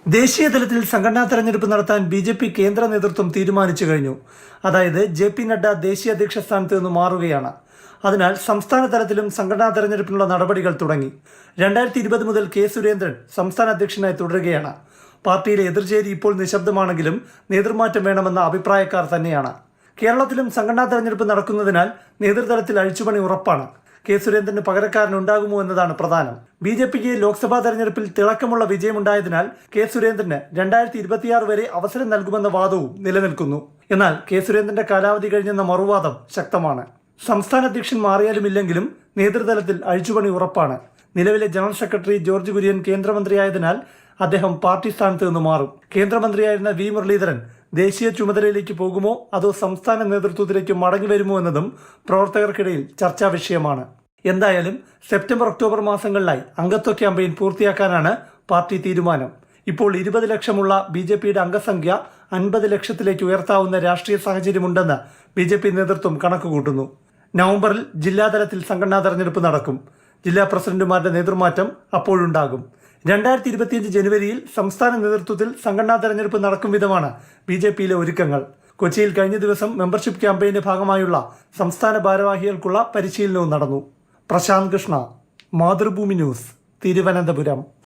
ദേശീയ തലത്തിൽ സംഘടനാ തെരഞ്ഞെടുപ്പ് നടത്താൻ ബി.ജെ.പി. കേന്ദ്ര നേതൃത്വം തീരുമാനിച്ചു കഴിഞ്ഞു. അതായത് ജെ.പി. നഡ്ഡ ദേശീയ അധ്യക്ഷ സ്ഥാനത്ത് നിന്ന് മാറുകയാണ്. അതിനാൽ സംസ്ഥാന തലത്തിലും സംഘടനാ തെരഞ്ഞെടുപ്പിനുള്ള നടപടികൾ തുടങ്ങി. 2020 മുതൽ കെ സുരേന്ദ്രൻ സംസ്ഥാന അധ്യക്ഷനായി തുടരുകയാണ്. പാർട്ടിയിലെ എതിർചേരി ഇപ്പോൾ നിശബ്ദമാണെങ്കിലും നേതൃമാറ്റം വേണമെന്ന അഭിപ്രായക്കാർ തന്നെയാണ്. കേരളത്തിലും സംഘടനാ തെരഞ്ഞെടുപ്പ് നടക്കുന്നതിനാൽ നേതൃതലത്തിൽ അഴിച്ചുപണി ഉറപ്പാണ്. കെ സുരേന്ദ്രന് പകരക്കാരനുണ്ടാകുമോ എന്നതാണ് പ്രധാനം. ബി.ജെ.പിക്ക് ലോക്സഭാ തെരഞ്ഞെടുപ്പിൽ തിളക്കമുള്ള വിജയമുണ്ടായതിനാൽ കെ സുരേന്ദ്രന് 2026 വരെ അവസരം നൽകുമെന്ന വാദവും നിലനിൽക്കുന്നു. എന്നാൽ കെ സുരേന്ദ്രന്റെ കാലാവധി കഴിഞ്ഞെന്ന മറുവാദം ശക്തമാണ്. സംസ്ഥാന അധ്യക്ഷൻ മാറിയാലുമില്ലെങ്കിലും നേതൃതലത്തിൽ അഴിച്ചുപണി ഉറപ്പാണ്. നിലവിലെ ജനറൽ സെക്രട്ടറി ജോർജ് കുര്യൻ കേന്ദ്രമന്ത്രിയായതിനാൽ അദ്ദേഹം പാർട്ടി സ്ഥാനത്ത് നിന്ന് മാറും. കേന്ദ്രമന്ത്രിയായിരുന്ന വി മുരളീധരൻ ദേശീയ ചുമതലയിലേക്ക് പോകുമോ അതോ സംസ്ഥാന നേതൃത്വത്തിലേക്ക് മടങ്ങി വരുമോ എന്നതും പ്രവർത്തകർക്കിടയിൽ ചർച്ചാ വിഷയമാണ്. എന്തായാലും സെപ്റ്റംബർ ഒക്ടോബർ മാസങ്ങളിലായി അംഗത്വ ക്യാമ്പയിൻ പൂർത്തിയാക്കാനാണ് പാർട്ടി തീരുമാനം. ഇപ്പോൾ 20 ലക്ഷമുള്ള ബി.ജെ.പിയുടെ അംഗസംഖ്യ 50 ലക്ഷത്തിലേക്ക് ഉയർത്താവുന്ന രാഷ്ട്രീയ സാഹചര്യമുണ്ടെന്ന് ബി.ജെ.പി. നേതൃത്വം കണക്കുകൂട്ടുന്നു. നവംബറിൽ ജില്ലാതലത്തിൽ സംഘടനാ തെരഞ്ഞെടുപ്പ് നടക്കും. ജില്ലാ പ്രസിഡന്റുമാരുടെ നേതൃമാറ്റം അപ്പോഴുണ്ടാകും. 2025 ജനുവരിയിൽ സംസ്ഥാന നേതൃത്വത്തിൽ സംഘടനാ തെരഞ്ഞെടുപ്പ് നടക്കും വിധമാണ് ബി.ജെ.പിയിലെ ഒരുക്കങ്ങൾ. കൊച്ചിയിൽ കഴിഞ്ഞ ദിവസം മെമ്പർഷിപ്പ് ക്യാമ്പയിന്റെ ഭാഗമായുള്ള സംസ്ഥാന ഭാരവാഹികൾക്കുള്ള പരിശീലനവും നടന്നു. പ്രശാന്ത് കൃഷ്ണ, മാതൃഭൂമി ന്യൂസ്, തിരുവനന്തപുരം.